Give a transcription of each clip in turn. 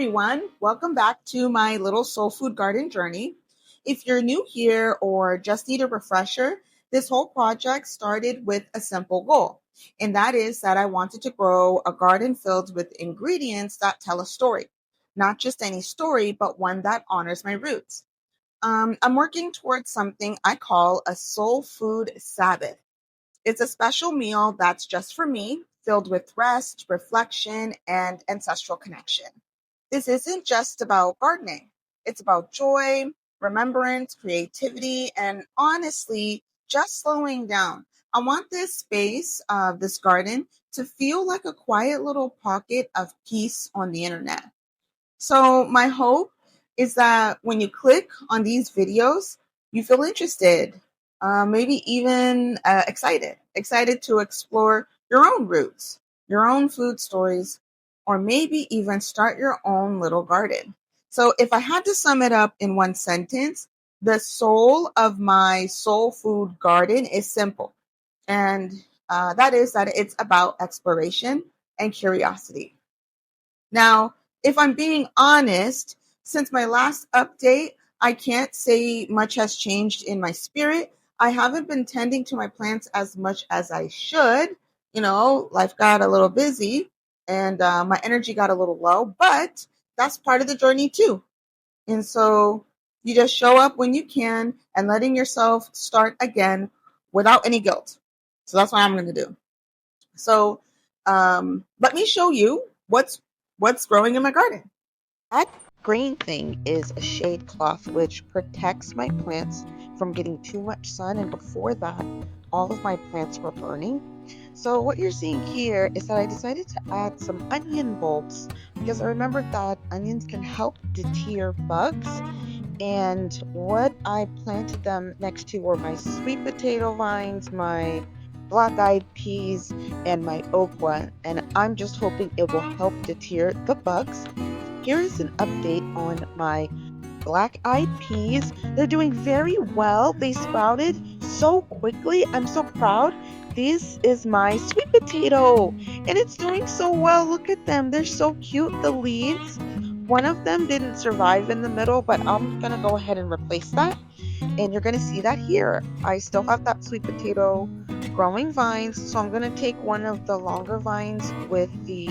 everyone. Welcome back to my little soul food garden journey. If you're new here or just need a refresher, this whole project started with a simple goal, and that is that I wanted to grow a garden filled with ingredients that tell a story. Not just any story, but one that honors my roots. I'm working towards something I call a soul food Sabbath. It's a special meal that's just for me, filled with rest, reflection, and ancestral connection. This isn't just about gardening, it's about joy, remembrance, creativity, and honestly, just slowing down. I want this space, this garden, to feel like a quiet little pocket of peace on the internet. So, my hope is that when you click on these videos, you feel interested, maybe even excited to explore your own roots, your own food stories, or maybe even start your own little garden. So, if I had to sum it up in one sentence, the soul of my soul food garden is simple, and that is that it's about exploration and curiosity. Now, if I'm being honest, since my last update, I can't say much has changed in my spirit. I haven't been tending to my plants as much as I should. Life got a little busy and my energy got a little low, but that's part of the journey too. And so you just show up when you can and letting yourself start again without any guilt. So that's what I'm going to do. So let me show you what's growing in my garden. That green thing is a shade cloth which protects my plants from getting too much sun, and before that all of my plants were burning. So what you're seeing here is that I decided to add some onion bulbs because I remembered that onions can help deter bugs, and what I planted them next to were my sweet potato vines, my black-eyed peas, and my okra, and I'm just hoping it will help deter the bugs. Here is an update on my black-eyed peas. They're doing very well. They sprouted so quickly. I'm so proud. This is my sweet potato, and it's doing so well. Look at them. They're so cute, the leaves. One of them didn't survive in the middle, but I'm going to go ahead and replace that. And you're going to see that here. I still have that sweet potato growing vines, so I'm going to take one of the longer vines with the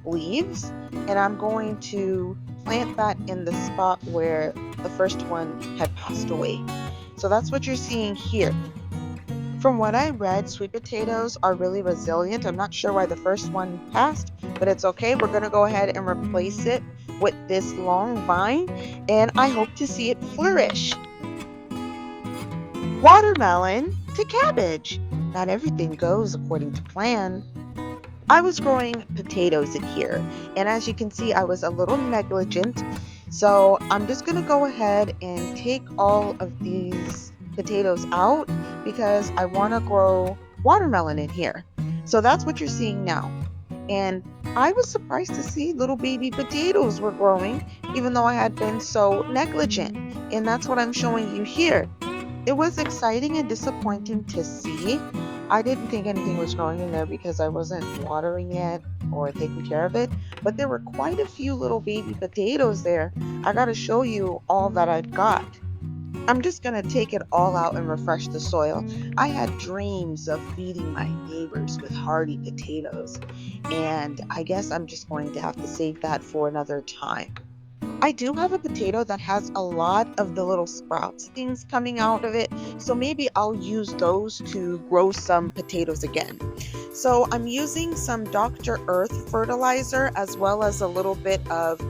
leaves, and I'm going to plant that in the spot where the first one had passed away. So that's what you're seeing here. From what I read, sweet potatoes are really resilient. I'm not sure why the first one passed, but it's okay. We're going to go ahead and replace it with this long vine, and I hope to see it flourish. Watermelon to cabbage. Not everything goes according to plan. I was growing potatoes in here, and as you can see, I was a little negligent. So I'm just going to go ahead and take all of these potatoes out because I want to grow watermelon in here. So that's what you're seeing now. And I was surprised to see little baby potatoes were growing, even though I had been so negligent. And that's what I'm showing you here. It was exciting and disappointing to see. I didn't think anything was growing in there because I wasn't watering it or taking care of it, but there were quite a few little baby potatoes there. I gotta show you all that I've got. I'm just gonna take it all out and refresh the soil. I had dreams of feeding my neighbors with hearty potatoes, and I guess I'm just going to have to save that for another time. I do have a potato that has a lot of the little sprouts things coming out of it, so maybe I'll use those to grow some potatoes again. So I'm using some Dr. Earth fertilizer as well as a little bit of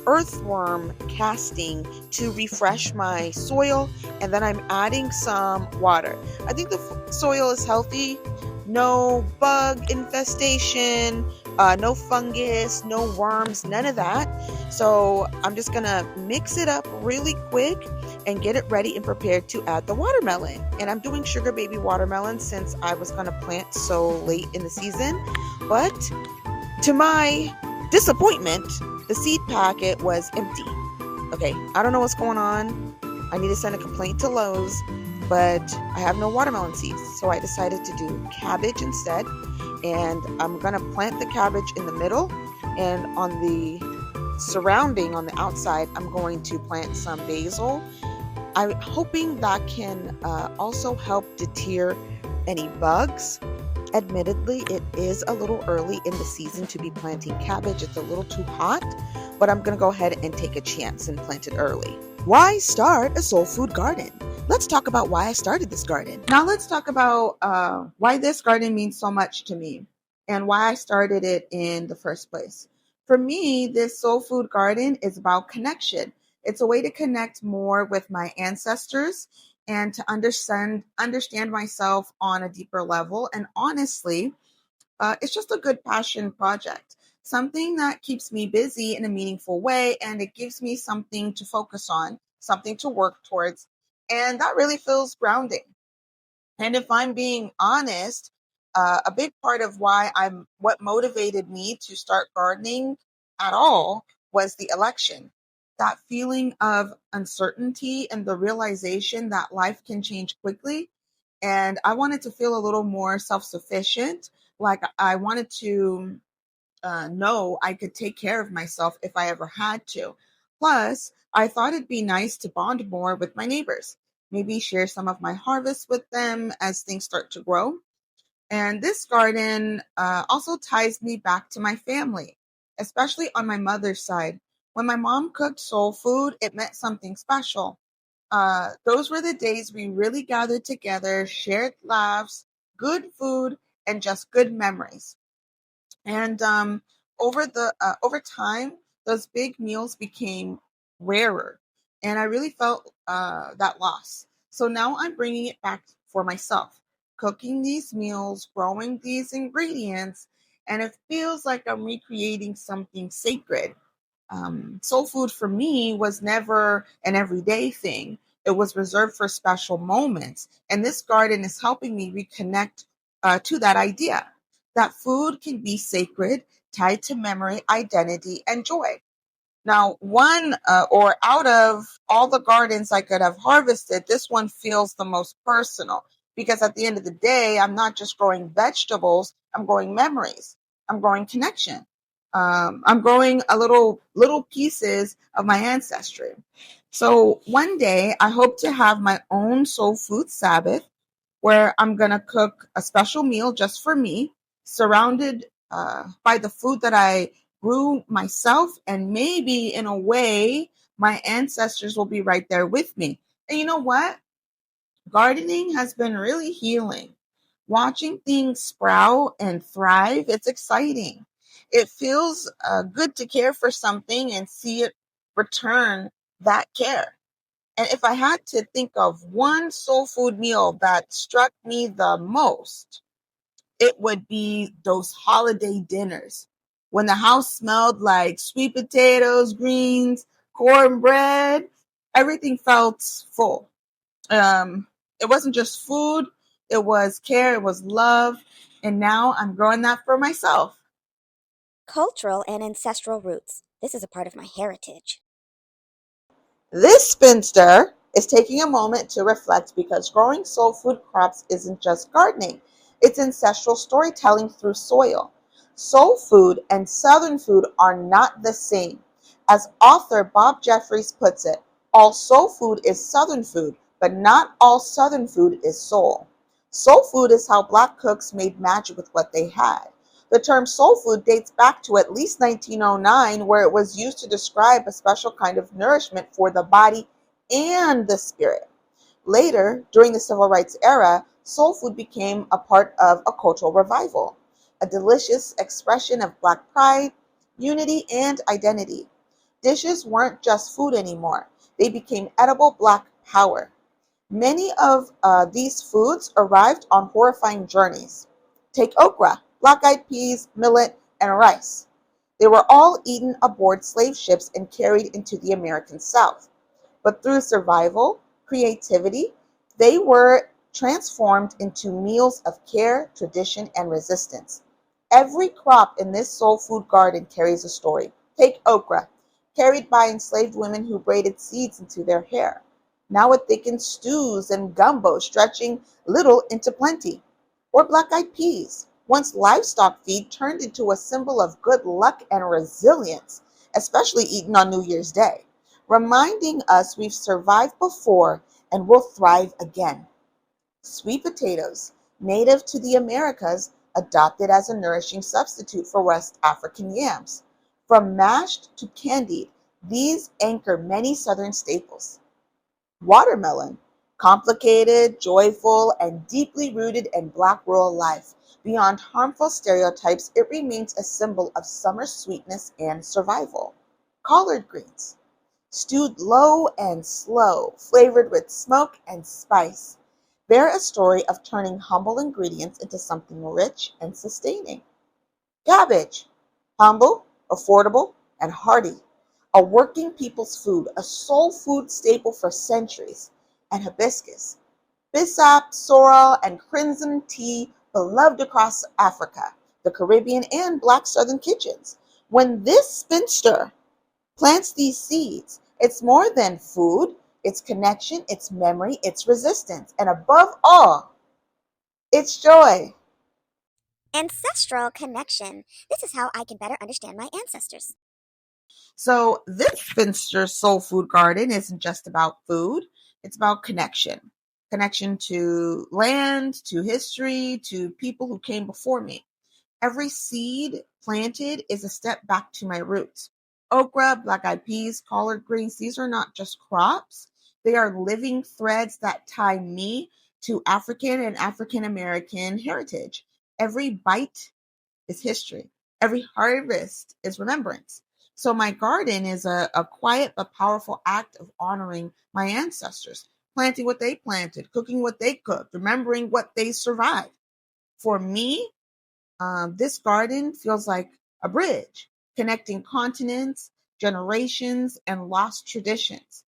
earthworm casting to refresh my soil, and then I'm adding some water. I think the soil is healthy, no bug infestation, no fungus, no worms, none of that. So I'm just gonna mix it up really quick and get it ready and prepared to add the watermelon. And I'm doing sugar baby watermelon since I was gonna plant so late in the season, but to my disappointment, the seed packet was empty. Okay, I don't know what's going on. I need to send a complaint to Lowe's, but I have no watermelon seeds, so I decided to do cabbage instead. And I'm gonna plant the cabbage in the middle, and on the surrounding on the outside, I'm going to plant some basil. I'm hoping that can also help deter any bugs. Admittedly, it is a little early in the season to be planting cabbage. It's a little too hot, but I'm going to go ahead and take a chance and plant it early. Why start a soul food garden? Let's talk about why I started this garden. Now let's talk about why this garden means so much to me and why I started it in the first place. For me, this soul food garden is about connection. It's a way to connect more with my ancestors and to understand myself on a deeper level. And honestly, it's just a good passion project, something that keeps me busy in a meaningful way, and it gives me something to focus on, something to work towards, and that really feels grounding. And if I'm being honest, a big part of what motivated me to start gardening at all was the election. That feeling of uncertainty and the realization that life can change quickly. And I wanted to feel a little more self sufficient. Like I wanted to know I could take care of myself if I ever had to. Plus, I thought it'd be nice to bond more with my neighbors, maybe share some of my harvest with them as things start to grow. And this garden also ties me back to my family, especially on my mother's side. When my mom cooked soul food, it meant something special. Those were the days we really gathered together, shared laughs, good food, and just good memories. And over time, those big meals became rarer, and I really felt that loss. So now I'm bringing it back for myself, cooking these meals, growing these ingredients, and it feels like I'm recreating something sacred. Soul food for me was never an everyday thing. It was reserved for special moments. And this garden is helping me reconnect to that idea that food can be sacred, tied to memory, identity, and joy. Now, one or out of all the gardens I could have harvested, this one feels the most personal because at the end of the day, I'm not just growing vegetables, I'm growing memories, I'm growing connection. I'm growing a little pieces of my ancestry. So one day I hope to have my own soul food Sabbath where I'm going to cook a special meal just for me, surrounded by the food that I grew myself. And maybe in a way, my ancestors will be right there with me. And you know what? Gardening has been really healing. Watching things sprout and thrive, it's exciting. It feels good to care for something and see it return that care. And if I had to think of one soul food meal that struck me the most, it would be those holiday dinners when the house smelled like sweet potatoes, greens, cornbread. Everything felt full. It wasn't just food, it was care, it was love. And now I'm growing that for myself. Cultural and ancestral roots. This is a part of my heritage. This spinster is taking a moment to reflect because growing soul food crops isn't just gardening, it's ancestral storytelling through soil. Soul food and southern food are not the same. As author Bob Jeffries puts it, all soul food is southern food, but not all southern food is soul. Soul food is how black cooks made magic with what they had. The term soul food dates back to at least 1909, where it was used to describe a special kind of nourishment for the body and the spirit. Later, during the civil rights era, soul food became a part of a cultural revival, a delicious expression of black pride, unity, and identity. Dishes weren't just food anymore, they became edible black power. Many of these foods arrived on horrifying journeys. Take okra, black-eyed peas, millet, and rice. They were all eaten aboard slave ships and carried into the American South. But through survival, creativity, they were transformed into meals of care, tradition, and resistance. Every crop in this soul food garden carries a story. Take okra, carried by enslaved women who braided seeds into their hair. Now it thickens stews and gumbo, stretching little into plenty. Or black-eyed peas, once livestock feed, turned into a symbol of good luck and resilience. especially eaten on New Year's Day, reminding us we've survived before and will thrive again. Sweet potatoes, native to the Americas, adopted as a nourishing substitute for West African yams. From mashed to candied, these anchor many Southern staples. Watermelon, complicated, joyful, and deeply rooted in Black rural life. Beyond harmful stereotypes, it remains a symbol of summer sweetness and survival. Collard greens, stewed low and slow, flavored with smoke and spice, bear a story of turning humble ingredients into something rich and sustaining. Cabbage, humble, affordable, and hearty, a working people's food, a soul food staple for centuries. And hibiscus, bissap, sorrel, and crimson tea, beloved across Africa, the Caribbean, and Black Southern kitchens. When this spinster plants these seeds, it's more than food, it's connection, it's memory, it's resistance, and above all, it's joy. Ancestral connection. This is how I can better understand my ancestors. So, this Spinster Soul Food Garden isn't just about food, it's about connection. Connection to land, to history, to people who came before me. Every seed planted is a step back to my roots. Okra, black eyed peas, collard greens, these are not just crops. They are living threads that tie me to African and African American heritage. Every bite is history. Every harvest is remembrance. So my garden is a quiet but powerful act of honoring my ancestors, planting what they planted, cooking what they cooked, remembering what they survived. For me, this garden feels like a bridge connecting continents, generations, and lost traditions.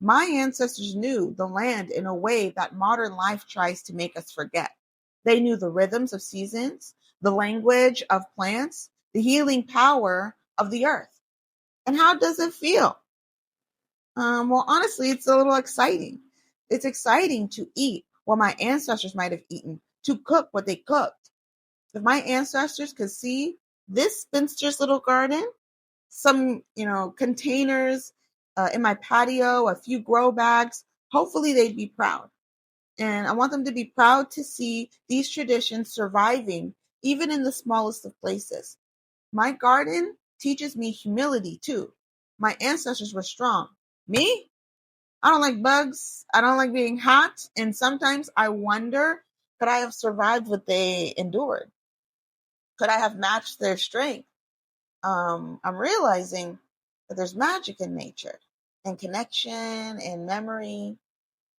My ancestors knew the land in a way that modern life tries to make us forget. They knew the rhythms of seasons, the language of plants, the healing power of the earth. And how does it feel? Well, honestly, it's a little exciting. It's exciting to eat what my ancestors might have eaten, to cook what they cooked. If my ancestors could see this spinster's little garden, some, containers in my patio, a few grow bags, hopefully they'd be proud. And I want them to be proud to see these traditions surviving even in the smallest of places. My garden teaches me humility too. My ancestors were strong. Me? I don't like bugs. I don't like being hot. And sometimes I wonder, could I have survived what they endured? Could I have matched their strength? I'm realizing that there's magic in nature and connection and memory,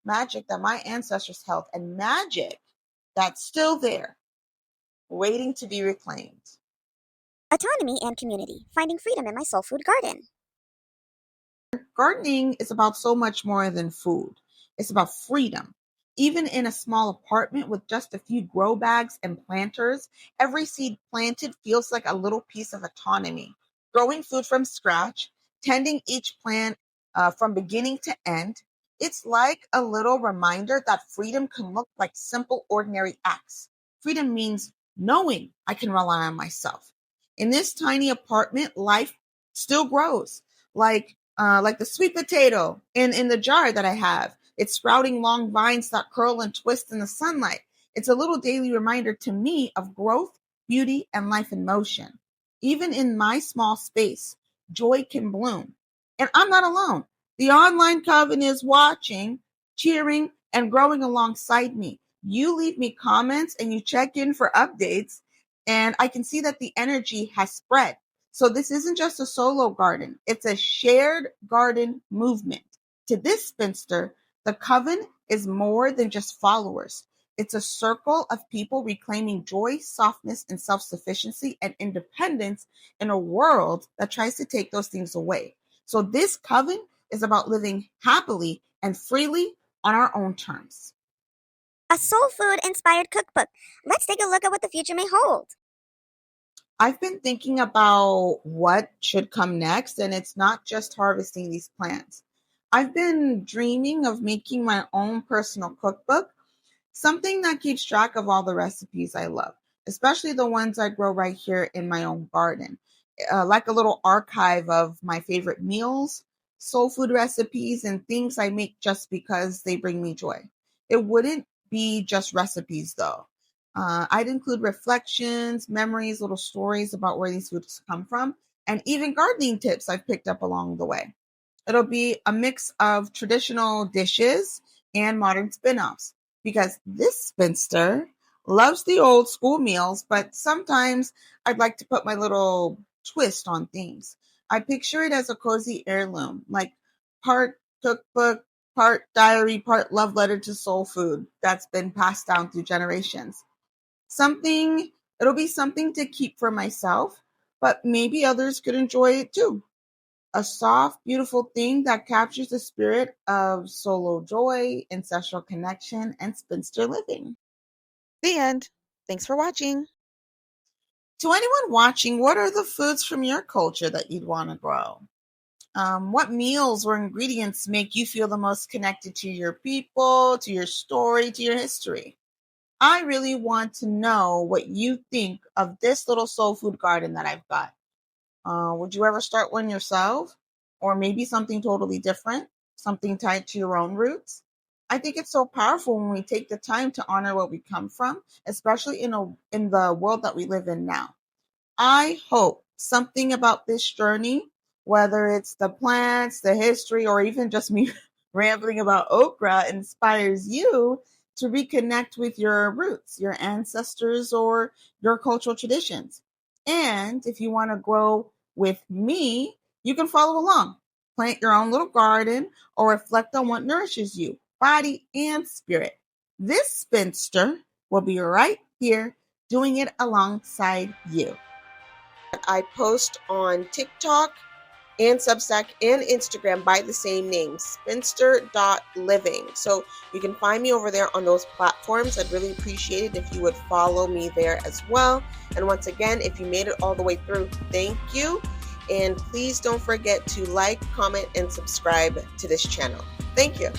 magic that my ancestors held, and magic that's still there, waiting to be reclaimed. Autonomy and community. Finding freedom in my soul food garden. Gardening is about so much more than food. It's about freedom. Even in a small apartment with just a few grow bags and planters, every seed planted feels like a little piece of autonomy. Growing food from scratch, tending each plant from beginning to end, it's like a little reminder that freedom can look like simple, ordinary acts. Freedom means knowing I can rely on myself. In this tiny apartment, life still grows. Like the sweet potato in the jar that I have. It's sprouting long vines that curl and twist in the sunlight. It's a little daily reminder to me of growth, beauty, and life in motion. Even in my small space, joy can bloom. And I'm not alone. The online coven is watching, cheering, and growing alongside me. You leave me comments and you check in for updates, and I can see that the energy has spread. So this isn't just a solo garden, it's a shared garden movement. To this spinster, the coven is more than just followers. It's a circle of people reclaiming joy, softness, and self sufficiency and independence in a world that tries to take those things away. So, this coven is about living happily and freely on our own terms. A soul food inspired cookbook. Let's take a look at what the future may hold. I've been thinking about what should come next, and it's not just harvesting these plants. I've been dreaming of making my own personal cookbook, something that keeps track of all the recipes I love, especially the ones I grow right here in my own garden. like a little archive of my favorite meals, soul food recipes, and things I make just because they bring me joy. It wouldn't be just recipes though. I'd include reflections, memories, little stories about where these foods come from, and even gardening tips I've picked up along the way. It'll be a mix of traditional dishes and modern spin-offs because this spinster loves the old school meals, but sometimes I'd like to put my little twist on things. I picture it as a cozy heirloom, like part cookbook, part diary, part love letter to soul food that's been passed down through generations. Something, it'll be something to keep for myself, but maybe others could enjoy it too. A soft, beautiful thing that captures the spirit of solo joy, ancestral connection, and spinster living. The end. Thanks for watching. To anyone watching, what are the foods from your culture that you'd want to grow? What meals or ingredients make you feel the most connected to your people, to your story, to your history? I really want to know what you think of this little soul food garden that I've got. Would you ever start one yourself? Or maybe something totally different, something tied to your own roots? I think it's so powerful when we take the time to honor where we come from, especially in the world that we live in now. I hope something about this journey, whether it's the plants, the history, or even just me rambling about okra, inspires you to reconnect with your roots, your ancestors, or your cultural traditions. And if you want to grow with me, you can follow along. Plant your own little garden or reflect on what nourishes you, body and spirit. This spinster will be right here doing it alongside you. I post on TikTok and Substack and Instagram by the same name, spinster.living. So you can find me over there on those platforms. I'd really appreciate it if you would follow me there as well. And once again, if you made it all the way through, thank you. And please don't forget to like, comment, and subscribe to this channel. Thank you.